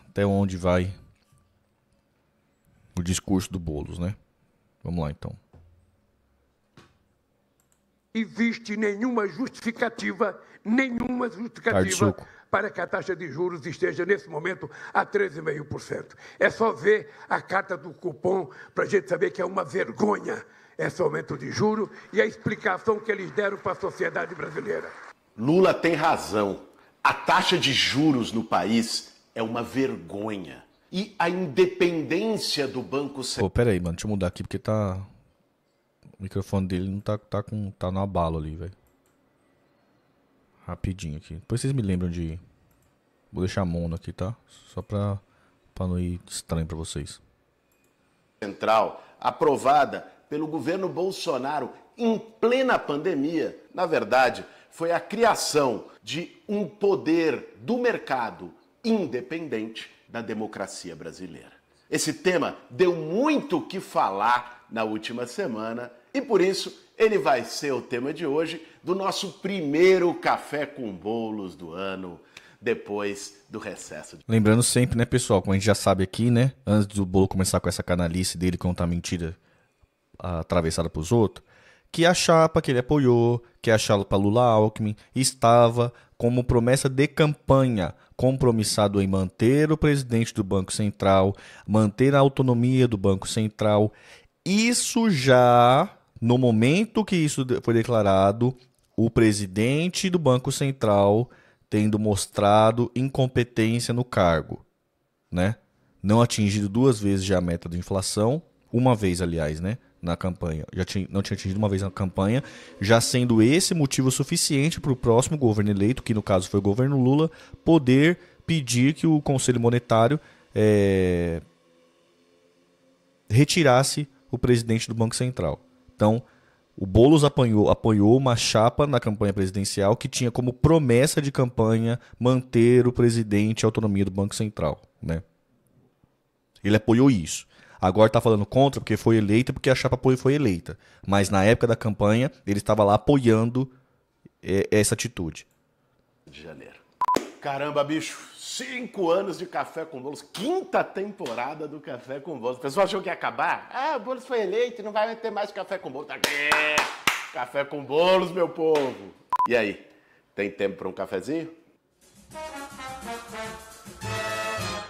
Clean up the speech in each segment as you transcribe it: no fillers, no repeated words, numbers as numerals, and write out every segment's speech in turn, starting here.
até onde vai o discurso do Boulos, né? Vamos lá, então. Existe nenhuma justificativa Suco. para que a taxa de juros esteja, nesse momento, a 13,5%. É só ver a carta do cupom para a gente saber que é uma vergonha esse aumento de juros e a explicação que eles deram para a sociedade brasileira. Lula tem razão. A taxa de juros no país é uma vergonha. E a independência do Banco Central... Pera aí, mano, deixa eu mudar aqui porque tá... O microfone dele não tá no abalo ali, velho. Rapidinho aqui. Depois vocês me lembram de... Vou deixar a mono aqui, tá? Só pra não ir estranho pra vocês. Central, aprovada pelo governo Bolsonaro em plena pandemia, na verdade, foi a criação de um poder do mercado independente da democracia brasileira. Esse tema deu muito o que falar na última semana e, por isso, ele vai ser o tema de hoje do nosso primeiro Café com Boulos do ano, depois do recesso. Lembrando sempre, né, pessoal, como a gente já sabe aqui, né, antes do Bolo começar com essa canalice dele contar mentira atravessada pros outros, que a chapa que ele apoiou, que é a chapa Lula-Alckmin, estava como promessa de campanha, compromissado em manter o presidente do Banco Central, manter a autonomia do Banco Central. Isso já, no momento que isso foi declarado, o presidente do Banco Central tendo mostrado incompetência no cargo, né? Não atingido 2 vezes já a meta de inflação, uma vez, aliás, né? Na campanha. Não tinha atingido uma vez na campanha, já sendo esse motivo suficiente para o próximo governo eleito, que no caso foi o governo Lula, poder pedir que o Conselho Monetário retirasse o presidente do Banco Central. Então, o Boulos apoiou uma chapa na campanha presidencial que tinha como promessa de campanha manter o presidente e a autonomia do Banco Central, né? Ele apoiou isso. Agora está falando contra porque foi eleita, porque a chapa foi eleita. Mas na época da campanha, ele estava lá apoiando essa atitude. De janeiro. Caramba, bicho, 5 anos de Café com Boulos, 5ª temporada do Café com Boulos. O pessoal achou que ia acabar? O Boulos foi eleito, não vai ter mais Café com Boulos. Café com Boulos, meu povo. E aí, tem tempo para um cafezinho?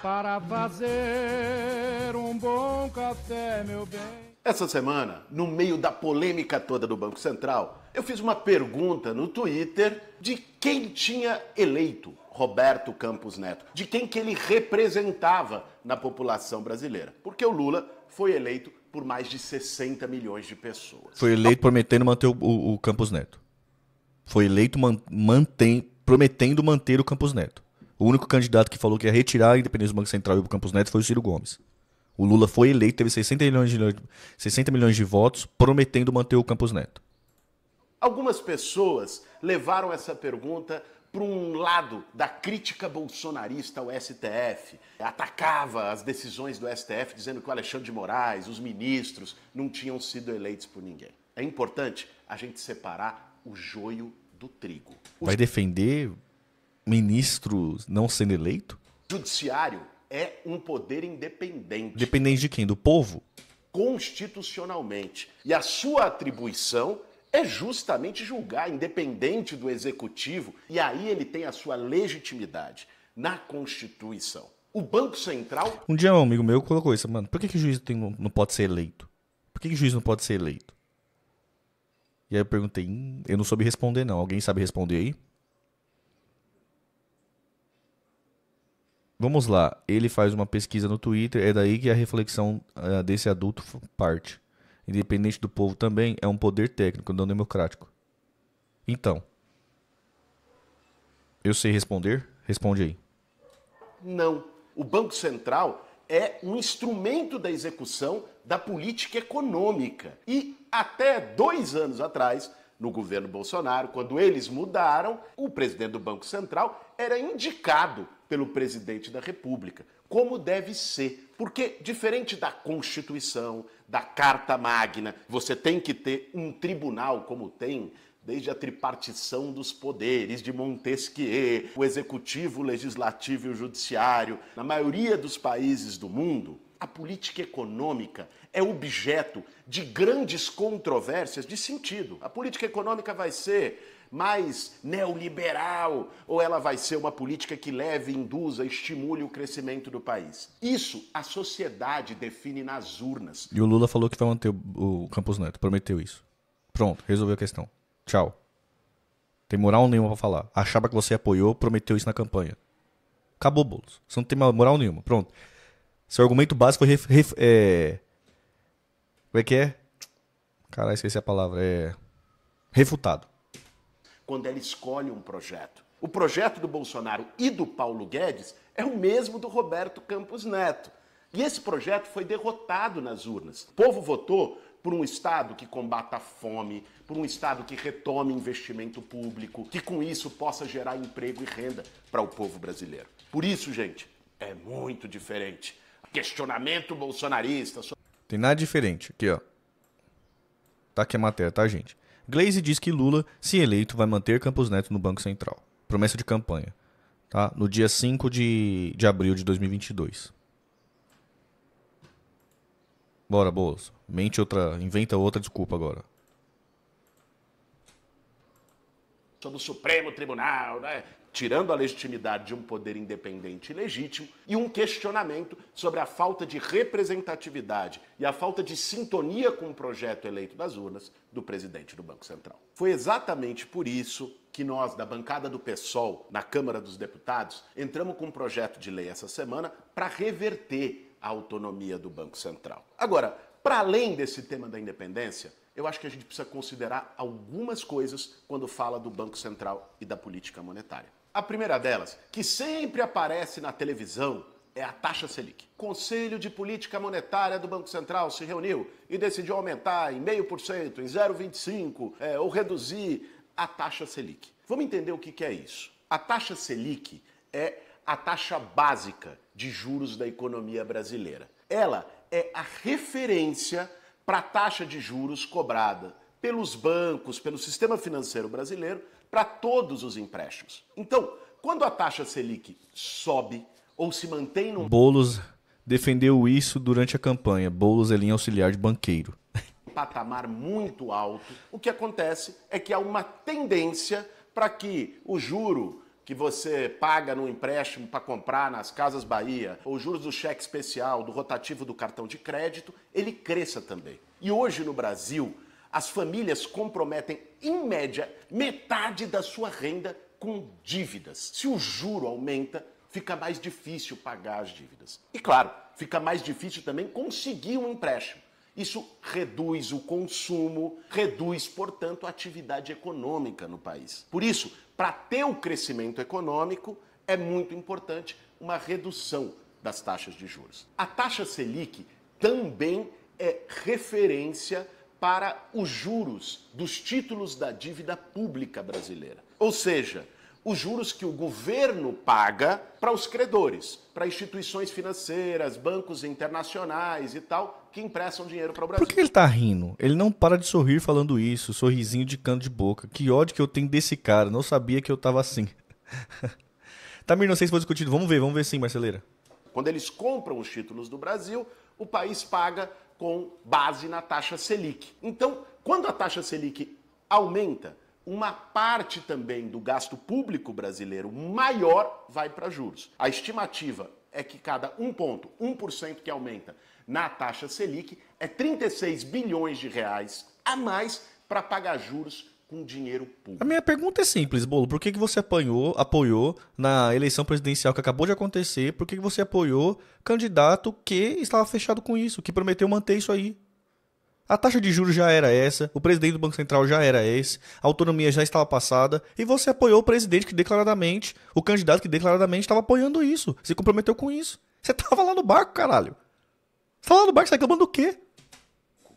Para fazer um bom café, meu bem. Essa semana, no meio da polêmica toda do Banco Central, eu fiz uma pergunta no Twitter de quem tinha eleito Roberto Campos Neto, de quem que ele representava na população brasileira. Porque o Lula foi eleito por mais de 60 milhões de pessoas. Foi eleito prometendo manter o Campos Neto. Foi eleito prometendo manter o Campos Neto. O único candidato que falou que ia retirar a independência do Banco Central e o Campos Neto foi o Ciro Gomes. O Lula foi eleito, teve 60 milhões de votos, prometendo manter o Campos Neto. Algumas pessoas levaram essa pergunta para um lado da crítica bolsonarista ao STF. Atacava as decisões do STF, dizendo que o Alexandre de Moraes, os ministros, não tinham sido eleitos por ninguém. É importante a gente separar o joio do trigo. Vai defender ministro não sendo eleito? O judiciário é um poder independente. Dependente de quem? Do povo? Constitucionalmente. E a sua atribuição é justamente julgar, independente do executivo, e aí ele tem a sua legitimidade na Constituição. O Banco Central... Um dia um amigo meu colocou isso, mano, por que o juiz não pode ser eleito? Por que o juiz não pode ser eleito? E aí eu perguntei, eu não soube responder não, alguém sabe responder aí? Vamos lá, ele faz uma pesquisa no Twitter, é daí que a reflexão desse adulto parte. Independente do povo também é um poder técnico, não democrático. Então, eu sei responder? Responde aí. Não. O Banco Central é um instrumento da execução da política econômica. E até 2 anos atrás, no governo Bolsonaro, quando eles mudaram, o presidente do Banco Central era indicado pelo presidente da República, como deve ser. Porque, diferente da Constituição, da Carta Magna, você tem que ter um tribunal, como tem desde a tripartição dos poderes de Montesquieu, o executivo, o legislativo e o judiciário, na maioria dos países do mundo, a política econômica é objeto de grandes controvérsias de sentido. A política econômica vai ser mais neoliberal ou ela vai ser uma política que leve, induza, estimule o crescimento do país? Isso a sociedade define nas urnas. E o Lula falou que vai manter o Campos Neto, prometeu isso. Pronto, resolveu a questão. Tchau. Tem moral nenhuma pra falar. Achava que você apoiou, prometeu isso na campanha. Acabou, Boulos. Você não tem moral nenhuma. Pronto. Seu argumento básico foi Como é que é? Caralho, esqueci a palavra. Refutado. Quando ela escolhe um projeto. O projeto do Bolsonaro e do Paulo Guedes é o mesmo do Roberto Campos Neto. E esse projeto foi derrotado nas urnas. O povo votou por um Estado que combata a fome, por um Estado que retome investimento público, que com isso possa gerar emprego e renda para o povo brasileiro. Por isso, gente, é muito diferente. Questionamento bolsonarista. Tem nada diferente. Aqui, ó. Tá aqui a matéria, tá, gente? Glaze diz que Lula, se eleito, vai manter Campos Neto no Banco Central. Promessa de campanha. Tá? No dia 5 de abril de 2022. Bora, Boulos. Inventa outra desculpa agora. Sobre o Supremo Tribunal, né? Tirando a legitimidade de um poder independente e legítimo, e um questionamento sobre a falta de representatividade e a falta de sintonia com o projeto eleito das urnas do presidente do Banco Central. Foi exatamente por isso que nós, da bancada do PSOL, na Câmara dos Deputados, entramos com um projeto de lei essa semana para reverter a autonomia do Banco Central. Agora, para além desse tema da independência, eu acho que a gente precisa considerar algumas coisas quando fala do Banco Central e da política monetária. A primeira delas, que sempre aparece na televisão, é a taxa Selic. O Conselho de Política Monetária do Banco Central se reuniu e decidiu aumentar em 0,5%, em 0,25%, ou reduzir a taxa Selic. Vamos entender o que é isso. A taxa Selic é a taxa básica de juros da economia brasileira. Ela é a referência para a taxa de juros cobrada pelos bancos, pelo sistema financeiro brasileiro, para todos os empréstimos. Então, quando a taxa Selic sobe ou se mantém num Boulos defendeu isso durante a campanha. Boulos é linha auxiliar de banqueiro. patamar muito alto, o que acontece é que há uma tendência para que o juro que você paga no empréstimo para comprar nas Casas Bahia, ou juros do cheque especial, do rotativo do cartão de crédito, ele cresça também. E hoje no Brasil, as famílias comprometem, em média, metade da sua renda com dívidas. Se o juro aumenta, fica mais difícil pagar as dívidas. E claro, fica mais difícil também conseguir um empréstimo. Isso reduz o consumo, reduz, portanto, a atividade econômica no país. Por isso, para ter o crescimento econômico, é muito importante uma redução das taxas de juros. A taxa Selic também é referência para os juros dos títulos da dívida pública brasileira. Ou seja, os juros que o governo paga para os credores, para instituições financeiras, bancos internacionais e tal, que emprestam dinheiro para o Brasil. Por que ele tá rindo? Ele não para de sorrir falando isso, sorrisinho de canto de boca. Que ódio que eu tenho desse cara, não sabia que eu tava assim. Tamir, não sei se foi discutido, vamos ver sim, Marceleira. Quando eles compram os títulos do Brasil, o país paga com base na taxa Selic. Então, quando a taxa Selic aumenta, uma parte também do gasto público brasileiro maior vai para juros. A estimativa é que cada 1% que aumenta na taxa Selic é 36 bilhões de reais a mais para pagar juros com dinheiro público. A minha pergunta é simples, Bolo. Por que você apoiou na eleição presidencial que acabou de acontecer? Por que você apoiou candidato que estava fechado com isso, que prometeu manter isso aí? A taxa de juros já era essa, o presidente do Banco Central já era esse, a autonomia já estava passada, e você apoiou o presidente que declaradamente, o candidato que declaradamente estava apoiando isso, se comprometeu com isso. Você estava lá no barco, caralho. Você estava lá no barco, você tá reclamando do quê?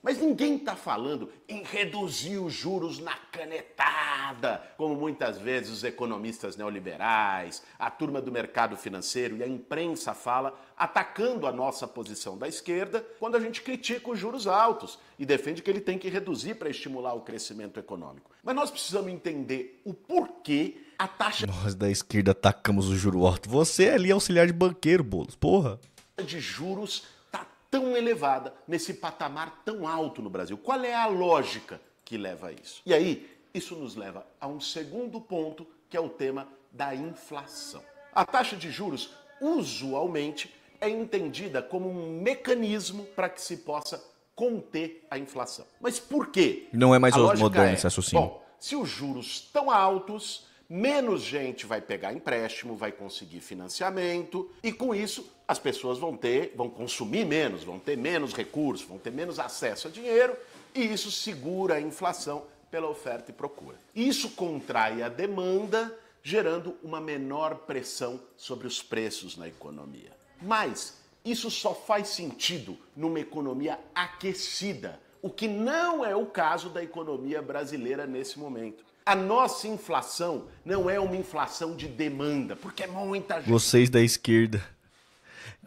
Mas ninguém está falando em reduzir os juros na canetada, como muitas vezes os economistas neoliberais, a turma do mercado financeiro e a imprensa fala, atacando a nossa posição da esquerda quando a gente critica os juros altos e defende que ele tem que reduzir para estimular o crescimento econômico. Mas nós precisamos entender o porquê a taxa Nós da esquerda atacamos o juro alto. Você é ali auxiliar de banqueiro, Boulos. Porra. de juros está tão elevada, nesse patamar tão alto no Brasil. Qual é a lógica que leva a isso? E aí, isso nos leva a um segundo ponto, que é o tema da inflação. A taxa de juros, usualmente, é entendida como um mecanismo para que se possa conter a inflação. Mas por quê? Não é mais A lógica moderno esse raciocínio. Bom, se os juros estão altos, menos gente vai pegar empréstimo, vai conseguir financiamento e com isso as pessoas vão consumir menos, vão ter menos recursos, vão ter menos acesso a dinheiro e isso segura a inflação pela oferta e procura. Isso contrai a demanda, gerando uma menor pressão sobre os preços na economia. Mas isso só faz sentido numa economia aquecida, o que não é o caso da economia brasileira nesse momento. A nossa inflação não é uma inflação de demanda, porque é muita gente. Vocês da esquerda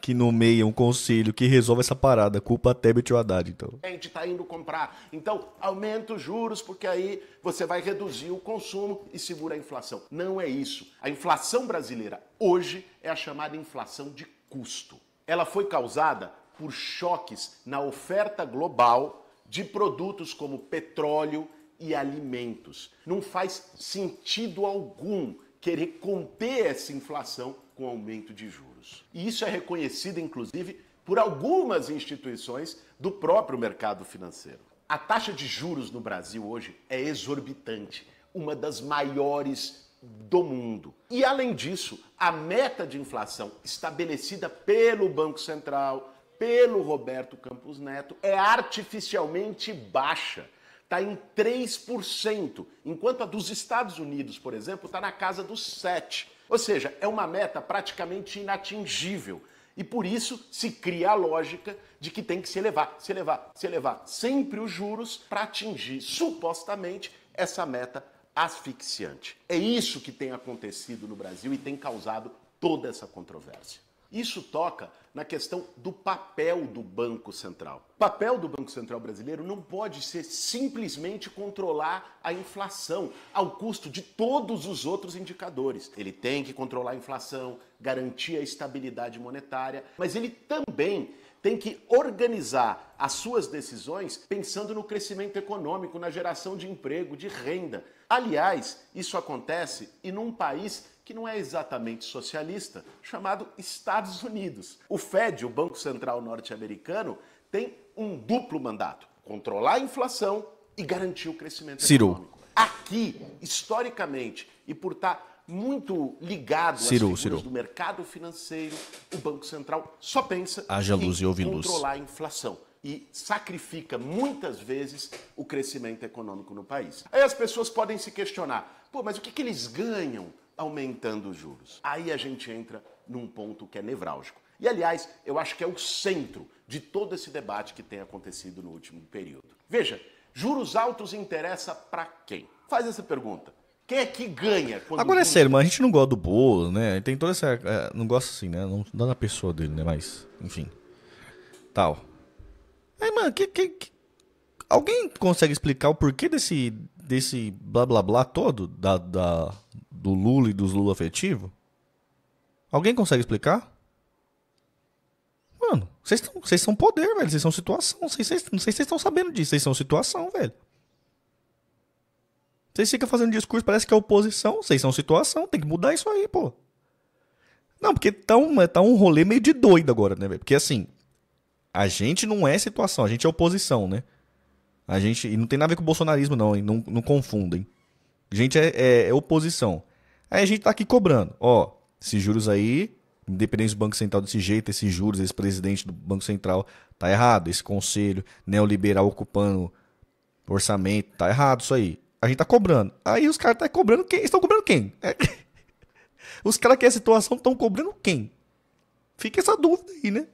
que nomeiam um conselho que resolve essa parada, culpa Tebet e o Haddad, então. A gente está indo comprar. Então, aumenta os juros, porque aí você vai reduzir o consumo e segura a inflação. Não é isso. A inflação brasileira hoje é a chamada inflação de custo. Ela foi causada por choques na oferta global de produtos como petróleo e alimentos. Não faz sentido algum querer conter essa inflação com aumento de juros. E isso é reconhecido, inclusive, por algumas instituições do próprio mercado financeiro. A taxa de juros no Brasil hoje é exorbitante, uma das maiores do mundo. E, além disso, a meta de inflação estabelecida pelo Banco Central, pelo Roberto Campos Neto, é artificialmente baixa. Está em 3%, enquanto a dos Estados Unidos, por exemplo, está na casa dos 7%. Ou seja, é uma meta praticamente inatingível. E por isso se cria a lógica de que tem que se elevar sempre os juros para atingir, supostamente, essa meta asfixiante. É isso que tem acontecido no Brasil e tem causado toda essa controvérsia. Isso toca na questão do papel do Banco Central. O papel do Banco Central brasileiro não pode ser simplesmente controlar a inflação ao custo de todos os outros indicadores. Ele tem que controlar a inflação, garantir a estabilidade monetária, mas ele também tem que organizar as suas decisões pensando no crescimento econômico, na geração de emprego, de renda. Aliás, isso acontece e num país que não é exatamente socialista, chamado Estados Unidos. O Fed, o Banco Central norte-americano, tem um duplo mandato: controlar a inflação e garantir o crescimento econômico. Aqui, historicamente, e por estar muito ligado às figuras do mercado financeiro, o Banco Central só pensa em controlar a inflação e sacrifica muitas vezes o crescimento econômico no país. Aí as pessoas podem se questionar: pô, mas o que eles ganham aumentando os juros? Aí a gente entra num ponto que é nevrálgico. E, aliás, eu acho que é o centro de todo esse debate que tem acontecido no último período. Veja, juros altos interessa para quem? Faz essa pergunta. Quem é que ganha quando... Agora é sério, mas a gente não gosta do bolo, né? Tem toda essa... não gosta assim, né? Não dá na pessoa dele, né? Mas, enfim. Tal. Aí, mano, alguém consegue explicar o porquê desse blá blá blá todo? Do Lula e dos Lula afetivo? Alguém consegue explicar? Mano, vocês são poder, velho. Vocês são situação. Não sei se vocês estão sabendo disso. Vocês são situação, velho. Vocês ficam fazendo discurso, parece que é oposição. Vocês são situação. Tem que mudar isso aí, pô. Não, porque tá um rolê meio de doido agora, né, velho? Porque assim, a gente não é situação, a gente é oposição, né? E não tem nada a ver com o bolsonarismo, não. E não confundem. A gente é oposição. Aí a gente tá aqui cobrando. Ó, esses juros aí, independente do Banco Central desse jeito, esses juros, esse presidente do Banco Central, tá errado. Esse conselho neoliberal ocupando orçamento, tá errado isso aí. A gente tá cobrando. Aí os caras estão cobrando quem? Estão cobrando quem? Os caras que é a situação estão cobrando quem? Fica essa dúvida aí, né?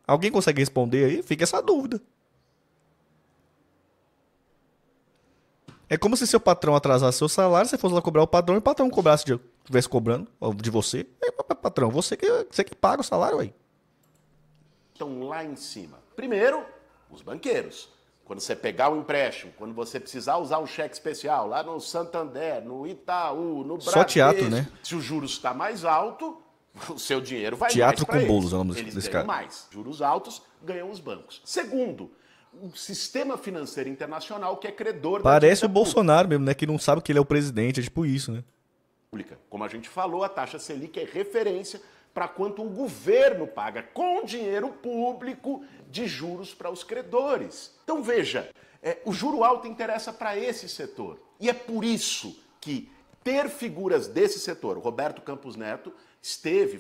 Alguém consegue responder aí? Fica essa dúvida. É como se seu patrão atrasasse seu salário, você fosse lá cobrar o patrão e o patrão estivesse cobrando de você. Patrão, você que paga o salário aí. Estão lá em cima. Primeiro, os banqueiros. Quando você pegar o empréstimo, quando você precisar usar um cheque especial, lá no Santander, no Itaú, no Bradesco... Só teatro, né? Se o juros está mais alto, o seu dinheiro vai teatro mais para com eles. bolos, é o nome Eles desse ganham cara. mais. Juros altos ganham os bancos. Segundo, o sistema financeiro internacional que é credor da Parece dívida o Bolsonaro mesmo, né? Que não sabe que ele é o presidente, é tipo isso, né? pública. Como a gente falou, a taxa Selic é referência para quanto o governo paga com dinheiro público de juros para os credores. Então veja, o juro alto interessa para esse setor. E é por isso que ter figuras desse setor, o Roberto Campos Neto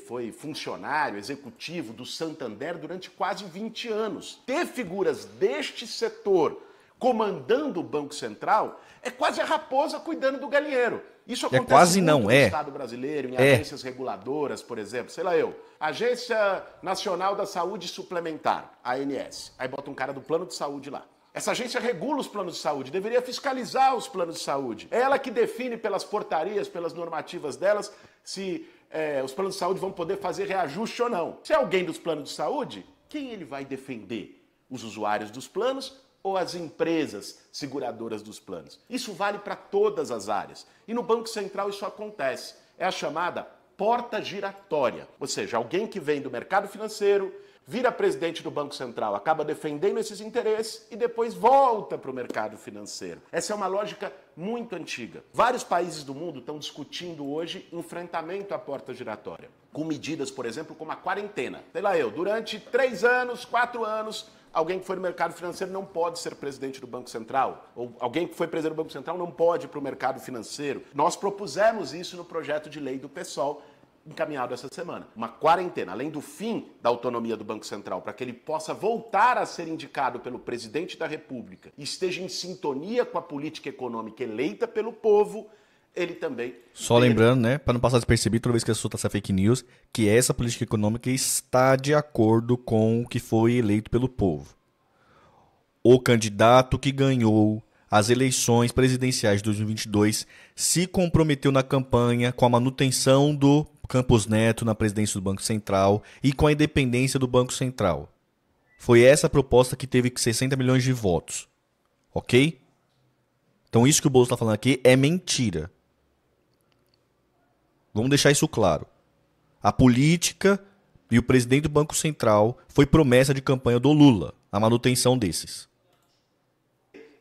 foi funcionário executivo do Santander durante quase 20 anos. Ter figuras deste setor comandando o Banco Central é quase a raposa cuidando do galinheiro. Isso acontece quase muito não, no é. Estado brasileiro, em agências reguladoras, por exemplo. Sei lá Agência Nacional da Saúde Suplementar, ANS. Aí bota um cara do plano de saúde lá. Essa agência regula os planos de saúde, deveria fiscalizar os planos de saúde. É ela que define pelas portarias, pelas normativas delas, se os planos de saúde vão poder fazer reajuste ou não. Se é alguém dos planos de saúde, quem ele vai defender? Os usuários dos planos ou as empresas seguradoras dos planos? Isso vale para todas as áreas. E no Banco Central isso acontece. É a chamada porta giratória. Ou seja, alguém que vem do mercado financeiro, vira presidente do Banco Central, acaba defendendo esses interesses e depois volta para o mercado financeiro. Essa é uma lógica muito antiga. Vários países do mundo estão discutindo hoje enfrentamento à porta giratória, com medidas, por exemplo, como a quarentena. Sei lá durante 3 anos, 4 anos, alguém que foi no mercado financeiro não pode ser presidente do Banco Central, ou alguém que foi presidente do Banco Central não pode ir para o mercado financeiro. Nós propusemos isso no projeto de lei do PSOL, encaminhado essa semana. Uma quarentena, além do fim da autonomia do Banco Central, para que ele possa voltar a ser indicado pelo presidente da República e esteja em sintonia com a política econômica eleita pelo povo, ele também... Só lembrando, né, para não passar despercebido toda vez que a solta essa fake news, que essa política econômica está de acordo com o que foi eleito pelo povo. O candidato que ganhou as eleições presidenciais de 2022 se comprometeu na campanha com a manutenção do Campos Neto na presidência do Banco Central e com a independência do Banco Central. Foi essa a proposta que teve 60 milhões de votos. Ok? Então isso que o Bolsonaro está falando aqui é mentira. Vamos deixar isso claro. A política e o presidente do Banco Central foi promessa de campanha do Lula, a manutenção desses.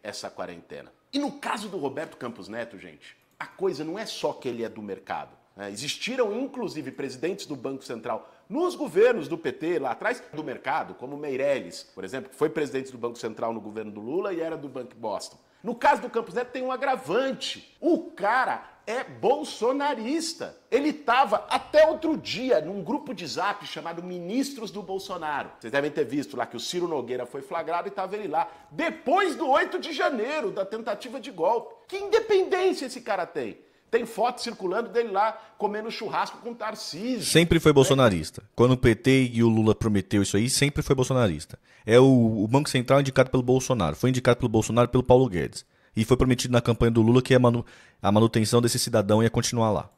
Essa quarentena. E no caso do Roberto Campos Neto, gente, a coisa não é só que ele é do mercado. Existiram, inclusive, presidentes do Banco Central nos governos do PT, lá atrás, do mercado, como Meirelles, por exemplo, que foi presidente do Banco Central no governo do Lula e era do Banco Boston. No caso do Campos Neto tem um agravante. O cara é bolsonarista. Ele estava até outro dia num grupo de zap chamado Ministros do Bolsonaro. Vocês devem ter visto lá que o Ciro Nogueira foi flagrado e estava ele lá. Depois do 8 de janeiro, da tentativa de golpe. Que independência esse cara tem? Tem foto circulando dele lá comendo churrasco com Tarcísio. Sempre foi bolsonarista. Quando o PT e o Lula prometeu isso aí, sempre foi bolsonarista. É o Banco Central indicado pelo Bolsonaro. Foi indicado pelo Bolsonaro e pelo Paulo Guedes. E foi prometido na campanha do Lula que a manutenção desse cidadão ia continuar lá.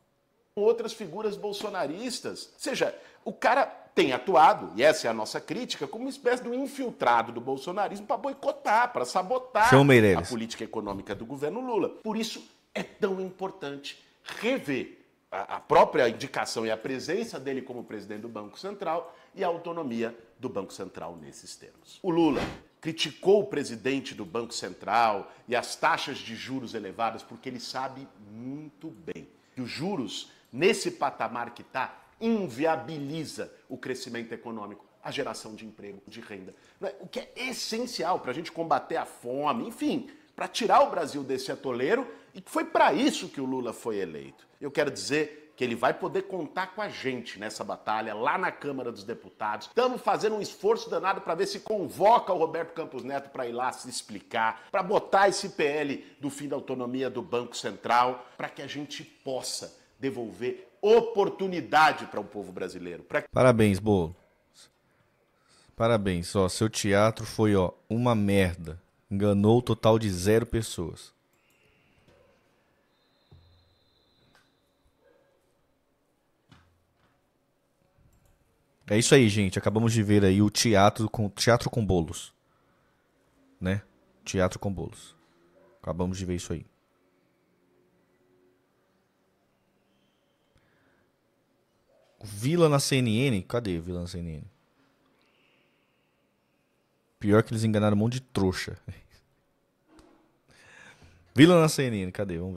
Outras figuras bolsonaristas. Ou seja, o cara tem atuado, e essa é a nossa crítica, como uma espécie de um infiltrado do bolsonarismo para boicotar, para sabotar a política econômica do governo Lula. Por isso é tão importante rever a própria indicação e a presença dele como presidente do Banco Central e a autonomia do Banco Central nesses termos. O Lula criticou o presidente do Banco Central e as taxas de juros elevadas porque ele sabe muito bem que os juros, nesse patamar que está, inviabiliza o crescimento econômico, a geração de emprego, de renda. O que é essencial para a gente combater a fome, enfim, para tirar o Brasil desse atoleiro, e foi para isso que o Lula foi eleito. Eu quero dizer que ele vai poder contar com a gente nessa batalha, lá na Câmara dos Deputados. Estamos fazendo um esforço danado para ver se convoca o Roberto Campos Neto para ir lá se explicar, para botar esse PL do fim da autonomia do Banco Central, para que a gente possa devolver oportunidade para o povo brasileiro. Parabéns, Bolo. Parabéns. Seu teatro foi uma merda. Enganou o total de 0 pessoas. É isso aí, gente. Acabamos de ver aí o teatro com bolos. Né? Teatro com bolos. Acabamos de ver isso aí. Vila na CNN? Cadê Vila na CNN? Pior que eles enganaram um monte de trouxa. Vila na CNN, cadê? Vamos ver.